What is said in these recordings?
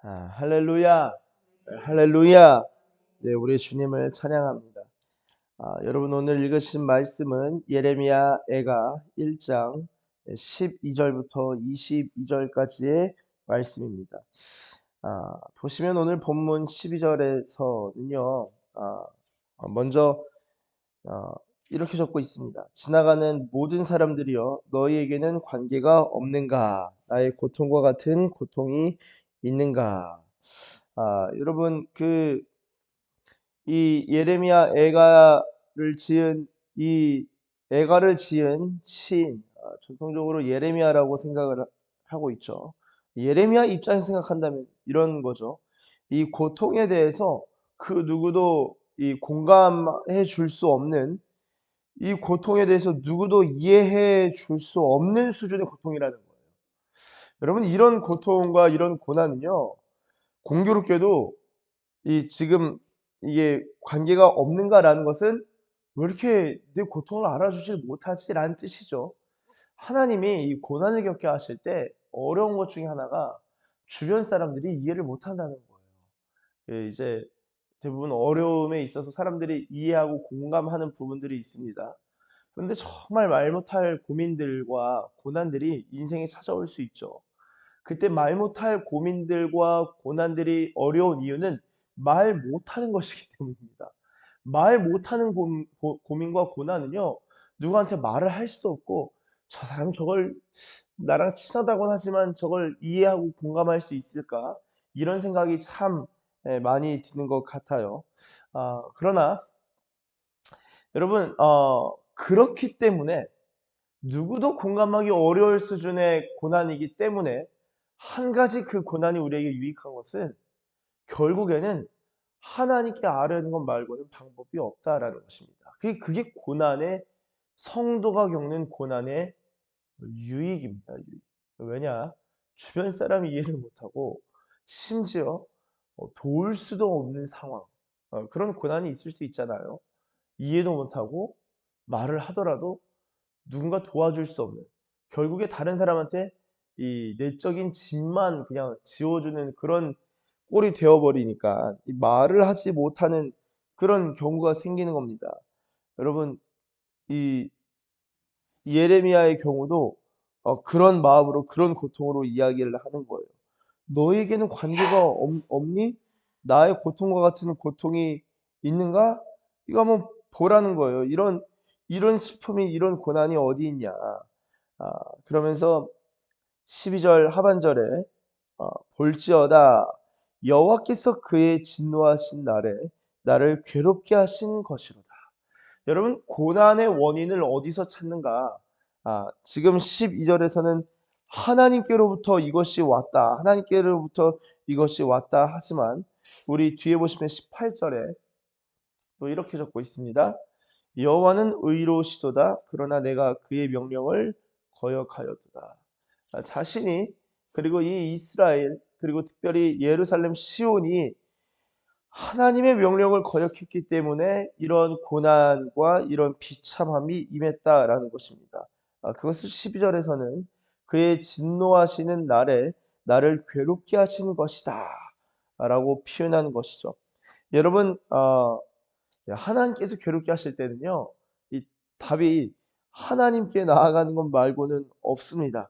할렐루야, 할렐루야. 네, 우리 주님을 찬양합니다. 여러분 오늘 읽으신 말씀은 예레미야 애가 1장 12절부터 22절까지의 말씀입니다. 보시면 오늘 본문 12절에서는요, 먼저 어, 이렇게 적고 있습니다. 지나가는 모든 사람들이여 너희에게는 관계가 없는가? 나의 고통과 같은 고통이 있는가? 여러분 이 예레미야 애가를 지은 이 애가를 지은 시인, 전통적으로 예레미야라고 생각을 하고 있죠. 예레미야 입장에서 생각한다면 이런 거죠. 이 고통에 대해서 그 누구도 이 공감해 줄 수 없는, 이 고통에 대해서 누구도 이해해 줄 수 없는 수준의 고통이라는 거예요. 여러분 이런 고통과 이런 고난은요, 공교롭게도 이 지금 이게 관계가 없는가라는 것은 '왜 이렇게 내 고통을 알아주질 못하지?'라는 뜻이죠. 하나님이 이 고난을 겪게 하실 때 어려운 것 중에 하나가 주변 사람들이 이해를 못한다는 거예요. 이제 대부분 어려움에 있어서 사람들이 이해하고 공감하는 부분들이 있습니다. 그런데 정말 말 못할 고민들과 고난들이 인생에 찾아올 수 있죠. 그때 말 못할 고민들과 고난들이 어려운 이유는 말 못하는 것이기 때문입니다. 말 못하는 고민과 고난은요, 누구한테 말을 할 수도 없고, 저 사람 저걸 나랑 친하다고는 하지만 저걸 이해하고 공감할 수 있을까? 이런 생각이 참 많이 드는 것 같아요. 그러나 여러분, 그렇기 때문에 누구도 공감하기 어려울 수준의 고난이기 때문에 한 가지 그 고난이 우리에게 유익한 것은 결국에는 하나님께 아뢰는 것 말고는 방법이 없다라는 것입니다. 그게 고난의, 성도가 겪는 고난의 유익입니다. 유익. 왜냐? 주변 사람이 이해를 못하고 심지어 도울 수도 없는 상황, 그런 고난이 있을 수 있잖아요. 이해도 못하고 말을 하더라도 누군가 도와줄 수 없는, 결국에 다른 사람한테 이 내적인 짐만 그냥 지워주는 그런 꼴이 되어 버리니까 이 말을 하지 못하는 그런 경우가 생기는 겁니다. 여러분 이 예레미야의 경우도 그런 마음으로, 그런 고통으로 이야기를 하는 거예요. "너에게는 관계가 없니? 나의 고통과 같은 고통이 있는가?" 이거 한번 보라는 거예요. 이런 슬픔이, 이런 고난이 어디 있냐. 그러면서 12절 하반절에 볼지어다 여호와께서 그의 진노하신 날에 나를 괴롭게 하신 것이로다. 여러분 고난의 원인을 어디서 찾는가? 지금 12절에서는 하나님께로부터 이것이 왔다, 하나님께로부터 이것이 왔다 하지만 우리 뒤에 보시면 18절에 또 이렇게 적고 있습니다. 여호와는 의로우시도다. 그러나 내가 그의 명령을 거역하였도다. 자신이, 그리고 이 이스라엘, 그리고 특별히 예루살렘 시온이 하나님의 명령을 거역했기 때문에 이런 고난과 이런 비참함이 임했다라는 것입니다. 그것을 12절에서는 그의 진노하시는 날에 나를 괴롭게 하시는 것이다 라고 표현한 것이죠. 여러분 하나님께서 괴롭게 하실 때는요, 이 답이 하나님께 나아가는 것 말고는 없습니다.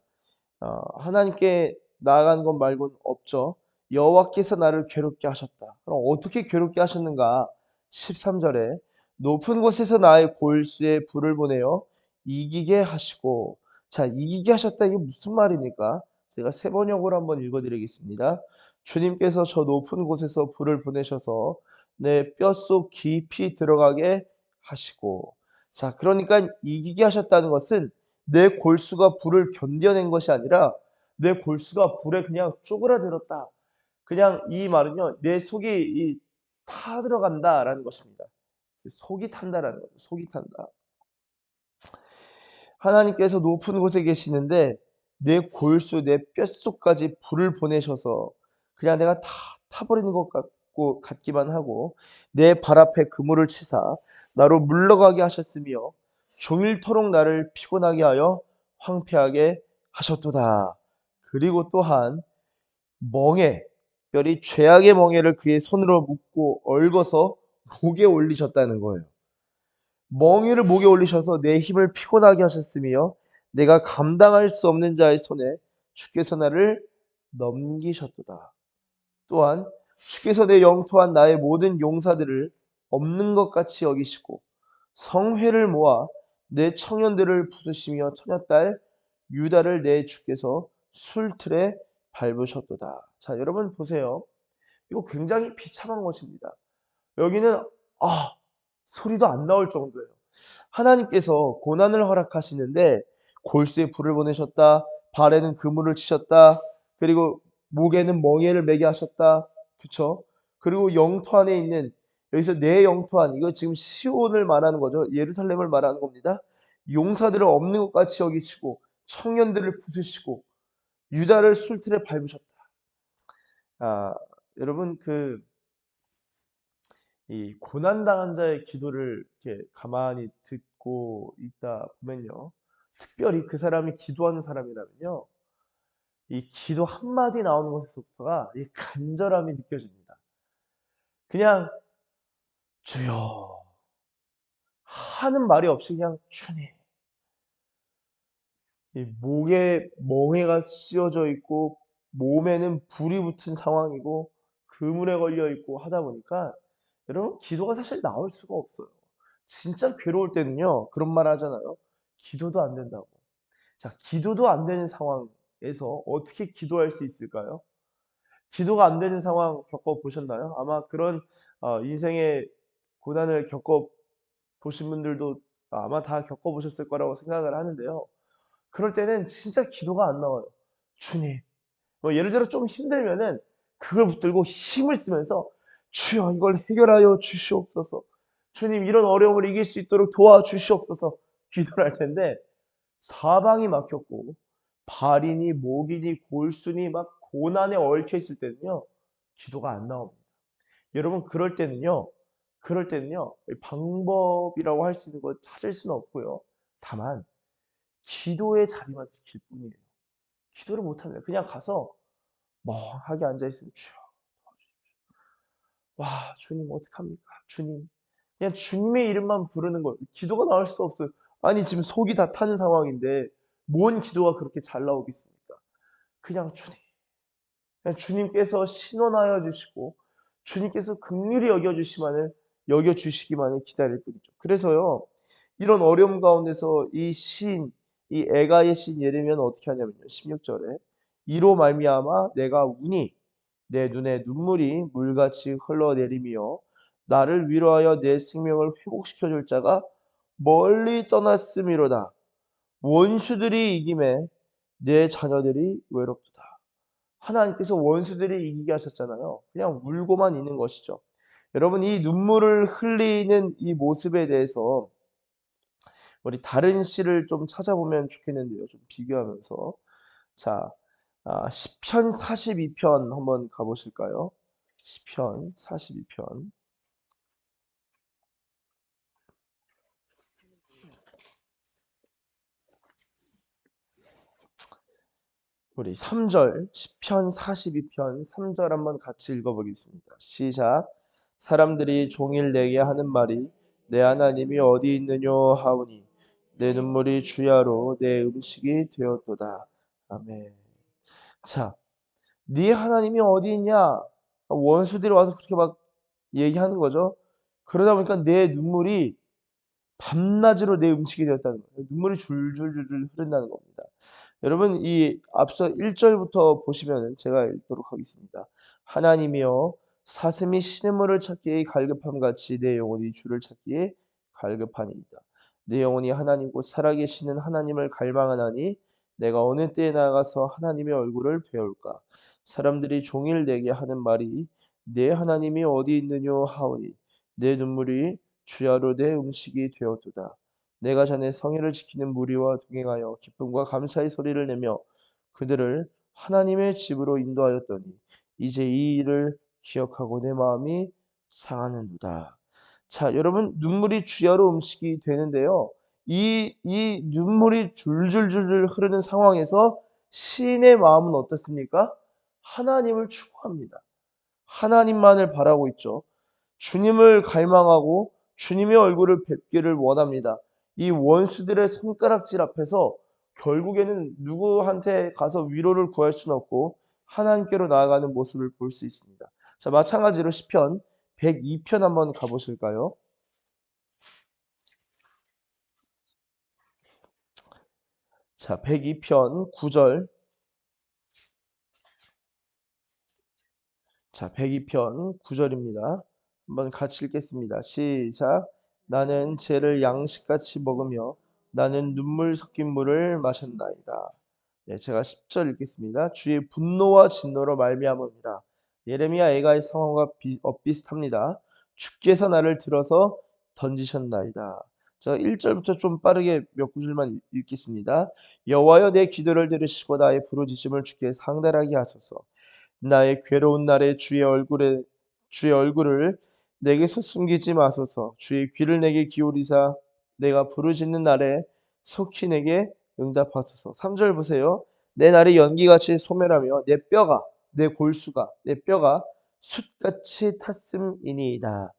하나님께 나아가는 것 말고는 없죠. 여호와께서 나를 괴롭게 하셨다. 그럼 어떻게 괴롭게 하셨는가? 13절에 높은 곳에서 나의 골수에 불을 보내어 이기게 하시고, 자, 이기게 하셨다. 이게 무슨 말입니까? 제가 세 번역으로 한번 읽어드리겠습니다. 주님께서 저 높은 곳에서 불을 보내셔서 내 뼛속 깊이 들어가게 하시고, 자, 그러니까 이기게 하셨다는 것은 내 골수가 불을 견뎌낸 것이 아니라 내 골수가 불에 그냥 쪼그라들었다. 그냥 이 말은요, 내 속이 타들어간다라는 것입니다. 속이 탄다라는 거죠. 속이 탄다. 하나님께서 높은 곳에 계시는데 내 골수, 내 뼛속까지 불을 보내셔서 그냥 내가 다 타버리는 것 같기만 하고 내 발 앞에 그물을 치사 나로 물러가게 하셨으며 종일토록 나를 피곤하게 하여 황폐하게 하셨도다. 그리고 또한 멍에 특별히 죄악의 멍에를 그의 손으로 묶고 얽어서 목에 올리셨다는 거예요. 멍에를 목에 올리셔서 내 힘을 피곤하게 하셨으며 내가 감당할 수 없는 자의 손에 주께서 나를 넘기셨도다. 또한 주께서 내 영토한 나의 모든 용사들을 없는 것 같이 여기시고 성회를 모아 내 청년들을 부수시며 처녀딸 유다를 내 주께서 술틀에 밟으셨도다. 자, 여러분 보세요. 이거 굉장히 비참한 것입니다. 여기는 소리도 안 나올 정도예요. 하나님께서 고난을 허락하시는데 골수에 불을 보내셨다. 발에는 그물을 치셨다. 그리고 목에는 멍에를 매게 하셨다. 그쵸? 그리고 영토 안에 있는 여기서 내 영토 안 이거 지금 시온을 말하는 거죠. 예루살렘을 말하는 겁니다. 용사들을 없는 것 같이 여기시고 청년들을 부수시고 유다를 술틀에 밟으셨다. 아, 여러분 이 고난당한 자의 기도를 이렇게 가만히 듣고 있다 보면요. 특별히 그 사람이 기도하는 사람이라면요. 이 기도 한마디 나오는 것에서부터가 이 간절함이 느껴집니다. 그냥 주여 하는 말이 없이 그냥 주님. 이 목에 멍에가 씌워져 있고 몸에는 불이 붙은 상황이고 그물에 걸려 있고 하다 보니까 여러분 기도가 사실 나올 수가 없어요. 진짜 괴로울 때는요. 그런 말 하잖아요. 기도도 안 된다고. 자, 기도도 안 되는 상황에서 어떻게 기도할 수 있을까요? 기도가 안 되는 상황 겪어 보셨나요? 아마 그런 인생의 고난을 겪어 보신 분들도 아마 다 겪어 보셨을 거라고 생각을 하는데요. 그럴 때는 진짜 기도가 안 나와요. 주님. 뭐 예를 들어 좀 힘들면은 그걸 붙들고 힘을 쓰면서 주여 이걸 해결하여 주시옵소서. 주님 이런 어려움을 이길 수 있도록 도와주시옵소서. 기도를 할 텐데 사방이 막혔고 발이니 목이니 골수니 막 고난에 얽혀 있을 때는요. 기도가 안 나옵니다. 여러분 그럴 때는요. 방법이라고 할 수 있는 걸 찾을 수는 없고요. 다만 기도의 자리만 지킬 뿐이에요. 기도를 못합니다. 그냥 가서 멍하게 앉아있으면 주여 와 주님 어떡합니까? 주님 그냥 주님의 이름만 부르는 거예요. 기도가 나올 수도 없어요. 아니 지금 속이 다 타는 상황인데 뭔 기도가 그렇게 잘 나오겠습니까? 그냥 주님 그냥 주님께서 신원하여 주시고 주님께서 긍휼히 여겨 주시기만을 기다릴 뿐이죠. 그래서요. 이런 어려움 가운데서 이 애가의 시인 예레미야는 어떻게 하냐면요. 16절에 이로 말미암아 내가 우니 내 눈에 눈물이 물같이 흘러내리며 나를 위로하여 내 생명을 회복시켜 줄 자가 멀리 떠났음이로다. 원수들이 이김에 내 자녀들이 외롭도다. 하나님께서 원수들이 이기게 하셨잖아요. 그냥 울고만 있는 것이죠. 여러분 이 눈물을 흘리는 이 모습에 대해서 우리 다른 시를 좀 찾아보면 좋겠는데요. 좀 비교하면서. 자, 시편 42편 한번 가 보실까요? 시편 42편. 우리 3절 시편 42편 3절 한번 같이 읽어 보겠습니다. 시작. 사람들이 종일 내게 하는 말이 내 하나님이 어디 있느뇨 하오니 내 눈물이 주야로 내 음식이 되었도다. 아멘. 자, 네 하나님이 어디 있냐? 원수들이 와서 그렇게 막 얘기하는 거죠. 그러다 보니까 내 눈물이 밤낮으로 내 음식이 되었다는 거예요. 눈물이 줄줄줄줄 흐른다는 겁니다. 여러분 이 앞서 1절부터 보시면은 제가 읽도록 하겠습니다. 하나님이여 사슴이 시냇물을 찾기에 갈급함 같이 내 영혼이 주를 찾기에 갈급하니이다. 내 영혼이 하나님 곧 살아계시는 하나님을 갈망하나니 내가 어느 때에 나가서 하나님의 얼굴을 배울까? 사람들이 종일 내게 하는 말이 내 하나님이 어디 있느뇨 하오니 내 눈물이 주야로 내 음식이 되었도다. 내가 전에 성회를 지키는 무리와 동행하여 기쁨과 감사의 소리를 내며 그들을 하나님의 집으로 인도하였더니 이제 이 일을 기억하고 내 마음이 상하는도다. 자, 여러분 눈물이 주야로 음식이 되는데요. 이 눈물이 줄줄줄 흐르는 상황에서 시인의 마음은 어떻습니까? 하나님을 추구합니다. 하나님만을 바라고 있죠. 주님을 갈망하고 주님의 얼굴을 뵙기를 원합니다. 이 원수들의 손가락질 앞에서 결국에는 누구한테 가서 위로를 구할 수는 없고 하나님께로 나아가는 모습을 볼 수 있습니다. 자, 마찬가지로 시편 102편 한번 가보실까요? 자, 102편 9절. 자, 102편 9절입니다. 한번 같이 읽겠습니다. 시작. 나는 죄를 양식같이 먹으며 나는 눈물 섞인 물을 마셨나이다. 네, 제가 10절 읽겠습니다. 주의 분노와 진노로 말미암음이라. 예레미야 애가의 상황과 엇비슷합니다. 주께서 나를 들어서 던지셨나이다. 자, 1절부터 좀 빠르게 몇 구절만 읽겠습니다. 여호와여 내 기도를 들으시고 나의 부르짖음을 주께 상달하게 하소서. 나의 괴로운 날에 주의 얼굴을 내게서 숨기지 마소서. 주의 귀를 내게 기울이사 내가 부르짖는 날에 속히 내게 응답하소서. 3절 보세요. 내 날이 연기같이 소멸하며 내 골수가 내 뼈가 숯같이 탔음이니이다.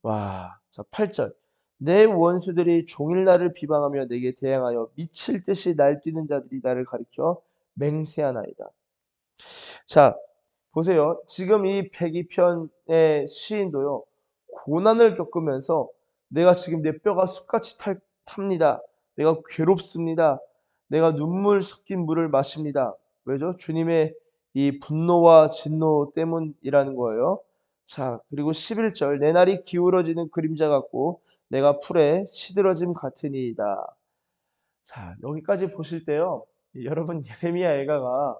와. 자, 8절. 내 원수들이 종일 나를 비방하며 내게 대항하여 미칠 듯이 날뛰는 자들이 나를 가리켜 맹세하나이다. 자, 보세요. 지금 이 102편의 시인도요. 고난을 겪으면서 내가 지금 내 뼈가 숯같이 탑니다. 내가 괴롭습니다. 내가 눈물 섞인 물을 마십니다. 왜죠? 주님의 이 분노와 진노 때문이라는 거예요. 자, 그리고 11절. 내 날이 기울어지는 그림자 같고 내가 풀에 시들어짐 같으니이다. 자, 여기까지 보실 때요. 여러분 예레미야 애가가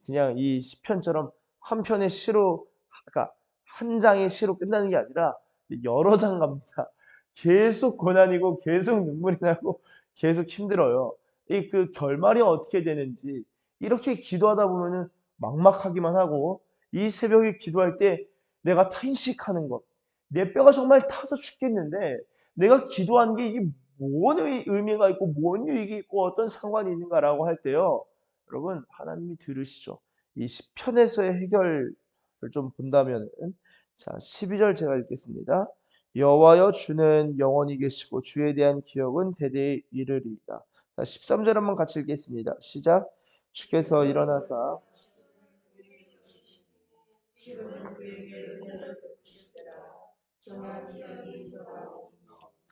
그냥 이 시편처럼 한 편의 시로 그러니까 한 장의 시로 끝나는 게 아니라 여러 장 갑니다. 계속 고난이고 계속 눈물이 나고 계속 힘들어요. 이 그 결말이 어떻게 되는지 이렇게 기도하다 보면은 막막하기만 하고 이 새벽에 기도할 때 내가 탄식하는 것, 내 뼈가 정말 타서 죽겠는데 내가 기도한 게 이게 뭔 의미가 있고 뭔 유익이 있고 어떤 상관이 있는가라고 할 때요. 여러분 하나님이 들으시죠. 이 시편에서의 해결을 좀 본다면은 자 12절 제가 읽겠습니다. 여호와여 주는 영원히 계시고 주에 대한 기억은 대대에 이르리이다. 자 13절 한번 같이 읽겠습니다. 시작. 주께서 일어나사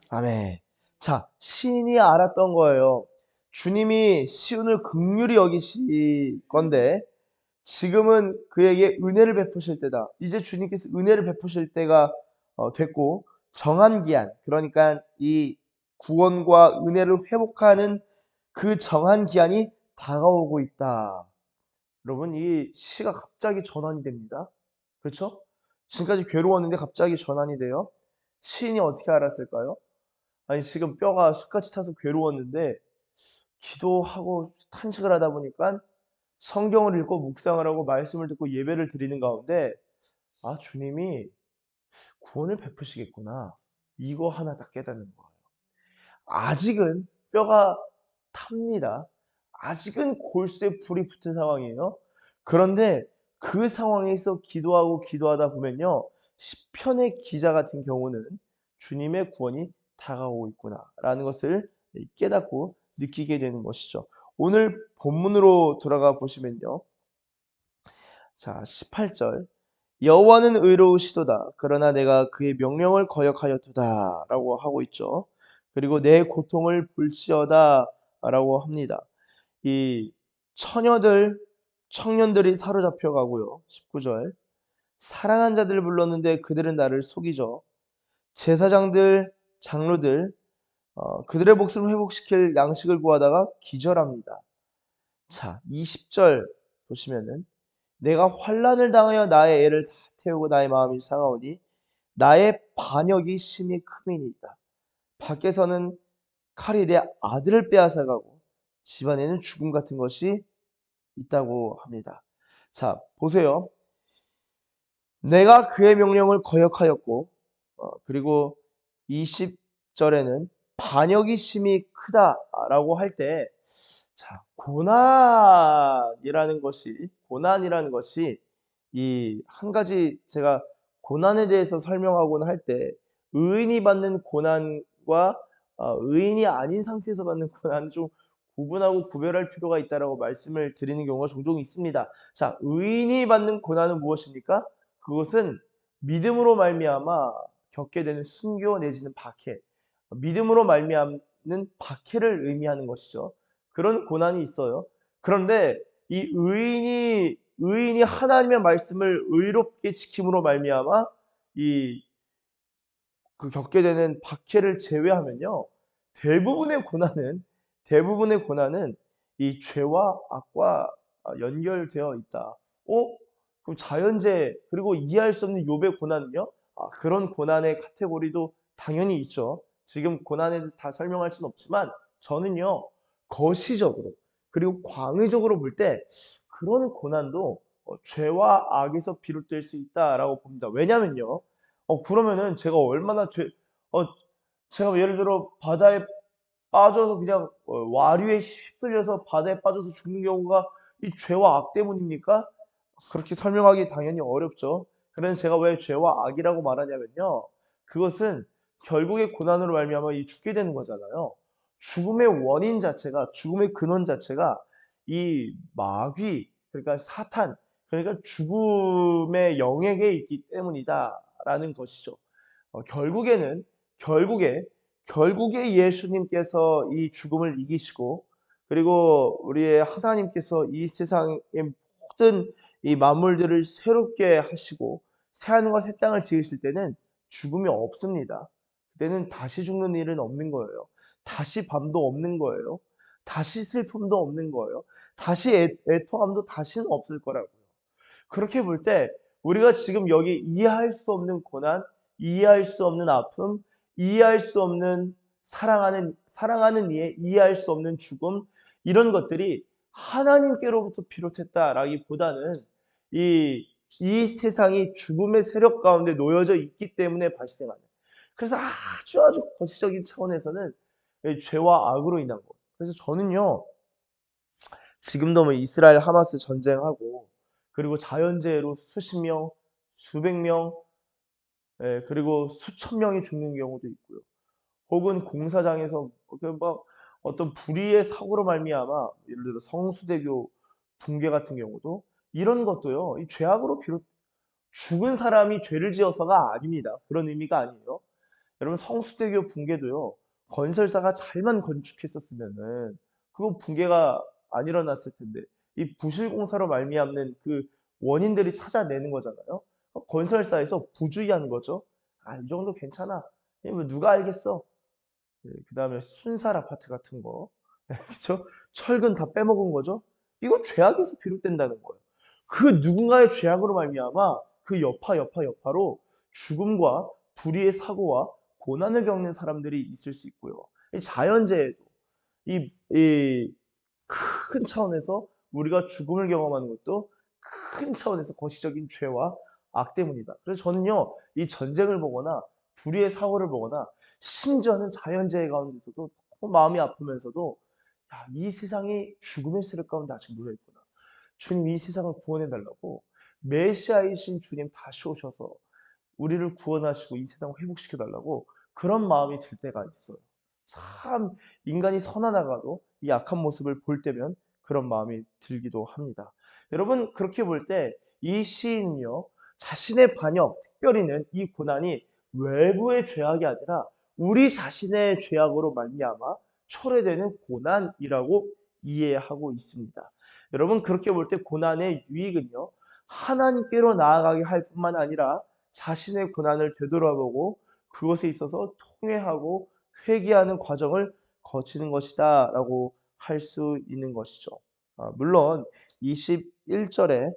아멘. 자, 시인이 알았던 거예요. 주님이 시온을 긍휼히 여기실 건데 지금은 그에게 은혜를 베푸실 때다. 이제 주님께서 은혜를 베푸실 때가 됐고 정한 기한, 그러니까 이 구원과 은혜를 회복하는 그 정한 기한이 다가오고 있다. 여러분 이 시가 갑자기 전환이 됩니다. 그렇죠? 지금까지 괴로웠는데 갑자기 전환이 돼요. 시인이 어떻게 알았을까요? 아니 지금 뼈가 숯같이 타서 괴로웠는데 기도하고 탄식을 하다 보니까 성경을 읽고 묵상을 하고 말씀을 듣고 예배를 드리는 가운데 '아 주님이 구원을 베푸시겠구나.' 이거 하나 딱 깨닫는 거예요. 아직은 뼈가 탑니다. 아직은 골수에 불이 붙은 상황이에요. 그런데 그 상황에서 기도하고 기도하다 보면요. 시편의 기자 같은 경우는 '주님의 구원이 다가오고 있구나.'라는 것을 깨닫고 느끼게 되는 것이죠. 오늘 본문으로 돌아가 보시면요. 자 18절. 여호와는 의로우시도다. 그러나 내가 그의 명령을 거역하였도다라고 하고 있죠. 그리고 내 고통을 볼지어다라고 합니다. 이 처녀들 청년들이 사로잡혀 가고요. 19절. 사랑한 자들을 불렀는데 그들은 나를 속이죠. 제사장들, 장로들 그들의 목숨을 회복시킬 양식을 구하다가 기절합니다. 자, 20절 보시면은 내가 환난을 당하여 나의 애를 다 태우고 나의 마음이 상하오니 나의 반역이 심히 크미니이다. 밖에서는 칼이 내 아들을 빼앗아 가고 집안에는 죽음 같은 것이 있다고 합니다. 자, 보세요. 내가 그의 명령을 거역하였고 그리고 20절에는 반역이 심히 크다라고 할 때 자, 고난이라는 것이 이 한 가지 제가 고난에 대해서 설명하고는 할 때 의인이 받는 고난과 의인이 아닌 상태에서 받는 고난을 좀 구분하고 구별할 필요가 있다라고 말씀을 드리는 경우가 종종 있습니다. 자, 의인이 받는 고난은 무엇입니까? 그것은 믿음으로 말미암아 겪게 되는 순교 내지는 박해, 믿음으로 말미암는 박해를 의미하는 것이죠. 그런 고난이 있어요. 그런데 이 의인이 하나님의 말씀을 의롭게 지킴으로 말미암아 이 겪게 되는 박해를 제외하면요. 대부분의 고난은 대부분의 고난은 이 죄와 악과 연결되어 있다. 그럼 자연재해 그리고 이해할 수 없는 욥의 고난은요? 그런 고난의 카테고리도 당연히 있죠. 지금 고난에 대해서 다 설명할 수는 없지만 저는요. 거시적으로 그리고 광의적으로 볼 때 그런 고난도 죄와 악에서 비롯될 수 있다라고 봅니다. 왜냐면요. 그러면은 제가 얼마나 어 제가 예를 들어 바다에 빠져서 그냥 와류에 휩쓸려서 바다에 빠져서 죽는 경우가 이 죄와 악 때문입니까? 그렇게 설명하기 당연히 어렵죠. 그래서 제가 왜 죄와 악이라고 말하냐면요. 그것은 결국에 고난으로 말미암아 이 죽게 되는 거잖아요. 죽음의 원인 자체가 죽음의 근원 자체가 이 마귀 그러니까 사탄 그러니까 죽음의 영에게 있기 때문이다라는 것이죠. 결국에는 결국에 결국에 예수님께서 이 죽음을 이기시고 그리고 우리의 하나님께서 이 세상의 모든 이 만물들을 새롭게 하시고 새 하늘과 새 땅을 지으실 때는 죽음이 없습니다. 그때는 다시 죽는 일은 없는 거예요. 다시 밤도 없는 거예요. 다시 슬픔도 없는 거예요. 다시 애통함도 다시는 없을 거라고요. 그렇게 볼 때 우리가 지금 여기 이해할 수 없는 고난, 이해할 수 없는 아픔, 이해할 수 없는 사랑하는 이의 이해할 수 없는 죽음 이런 것들이 하나님께로부터 비롯했다라기보다는 이 세상이 죽음의 세력 가운데 놓여져 있기 때문에 발생하는 그래서 아주 거시적인 차원에서는 이 죄와 악으로 인한 것. 그래서 저는요. 지금도 뭐 이스라엘 하마스 전쟁하고 그리고 자연재해로 수십 명, 수백 명, 그리고 수천 명이 죽는 경우도 있고요. 혹은 공사장에서 막 어떤 불의의 사고로 말미암아 예를 들어 성수대교 붕괴 같은 경우도 이런 것도요. 이 죄악으로 비롯 죽은 사람이 죄를 지어서가 아닙니다. 그런 의미가 아니에요. 여러분 성수대교 붕괴도요. 건설사가 잘만 건축했었으면은 그거 붕괴가 안 일어났을 텐데 이 부실공사로 말미암는 그 원인들이 찾아내는 거잖아요. 건설사에서 부주의한 거죠. '이 정도 괜찮아.' 뭐 누가 알겠어. 그다음에 순살 아파트 같은 거. 그쵸? 철근 다 빼먹은 거죠. 이거 죄악에서 비롯된다는 거예요. 그 누군가의 죄악으로 말미암아 그 여파로 죽음과 불의의 사고와 고난을 겪는 사람들이 있을 수 있고요. 이 자연재해도 이 큰 차원에서 우리가 죽음을 경험하는 것도 큰 차원에서 거시적인 죄와 악 때문이다. 그래서 저는요. 이 전쟁을 보거나 불의의 사고를 보거나 심지어는 자연재해 가운데서도 너무 마음이 아프면서도 '야 이 세상이 죽음의 세력 가운데 아직 놓여 있구나. 주님 이 세상을 구원해 달라고 메시아이신 주님 다시 오셔서 우리를 구원하시고 이 세상을 회복시켜 달라고 그런 마음이 들 때가 있어요. 참 인간이 선하다가도 이 악한 모습을 볼 때면 그런 마음이 들기도 합니다. 여러분 그렇게 볼 때 이 시인은요. 자신의 반역, 특별히는 이 고난이 외부의 죄악이 아니라 우리 자신의 죄악으로 말미암아 초래되는 고난이라고 이해하고 있습니다. 여러분 그렇게 볼 때 고난의 유익은요. 하나님께로 나아가게 할 뿐만 아니라 자신의 고난을 되돌아보고 그것에 있어서 통회하고 회개하는 과정을 거치는 것이다라고 할 수 있는 것이죠. 물론 21절에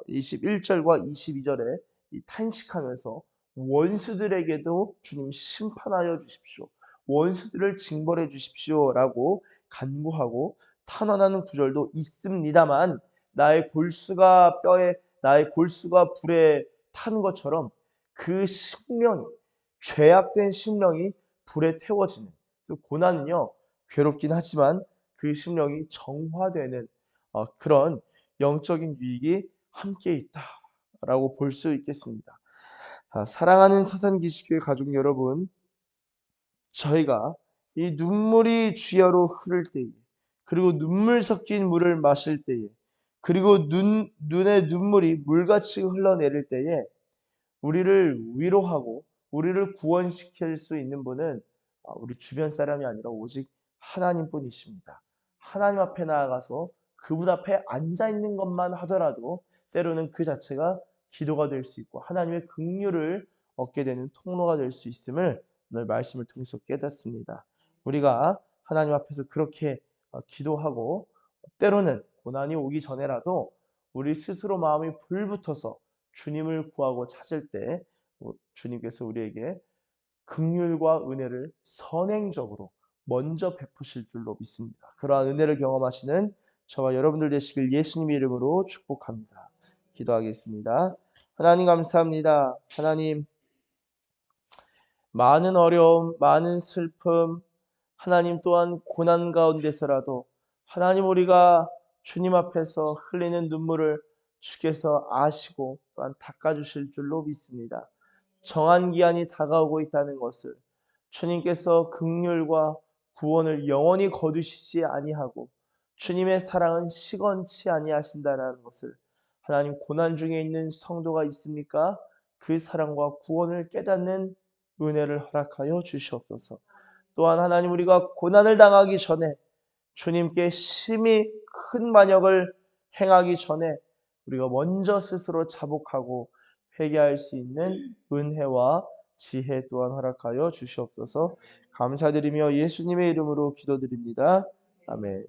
21절과 22절에 이 탄식하면서 원수들에게도 주님 심판하여 주십시오. 원수들을 징벌해 주십시오라고 간구하고 탄원하는 구절도 있습니다만 나의 골수가 불에 탄 것처럼 그 심령이 죄악된 심령이 불에 태워지는 그 고난은요. 괴롭긴 하지만 그 심령이 정화되는 그런 영적인 유익이 함께 있다. 라고 볼 수 있겠습니다. 사랑하는 서산기식교회 가족 여러분, 저희가 이 눈물이 주야로 흐를 때에, 그리고 눈물 섞인 물을 마실 때에, 그리고 눈에 눈물이 물같이 흘러내릴 때에 우리를 위로하고 우리를 구원시킬 수 있는 분은 우리 주변 사람이 아니라 오직 하나님뿐이십니다. 하나님 앞에 나아가서 그분 앞에 앉아 있는 것만 하더라도 때로는 그 자체가 기도가 될 수 있고 하나님의 긍휼을 얻게 되는 통로가 될 수 있음을 오늘 말씀을 통해서 깨닫습니다. 우리가 하나님 앞에서 그렇게 기도하고 때로는 고난이 오기 전에라도 우리 스스로 마음이 불붙어서 주님을 구하고 찾을 때 주님께서 우리에게 긍휼과 은혜를 선행적으로 먼저 베푸실 줄로 믿습니다. 그러한 은혜를 경험하시는 저와 여러분들 되시길 예수님의 이름으로 축복합니다. 기도하겠습니다. 하나님 감사합니다. 하나님, 많은 어려움, 많은 슬픔, 하나님 또한 고난 가운데서라도 하나님, 우리가 주님 앞에서 흘리는 눈물을 주께서 아시고 또한 닦아주실 줄로 믿습니다. 정한 기한이 다가오고 있다는 것을, 주님께서 긍휼과 구원을 영원히 거두시지 아니하고 주님의 사랑은 시건치 아니하신다는 것을, 하나님, 고난 중에 있는 성도가 있습니까? 그 사랑과 구원을 깨닫는 은혜를 허락하여 주시옵소서. 또한 하나님, 우리가 고난을 당하기 전에 주님께 심히 큰 만역을 행하기 전에 우리가 먼저 스스로 자복하고 회개할 수 있는 은혜와 지혜 또한 허락하여 주시옵소서. 감사드리며 예수님의 이름으로 기도드립니다. 아멘.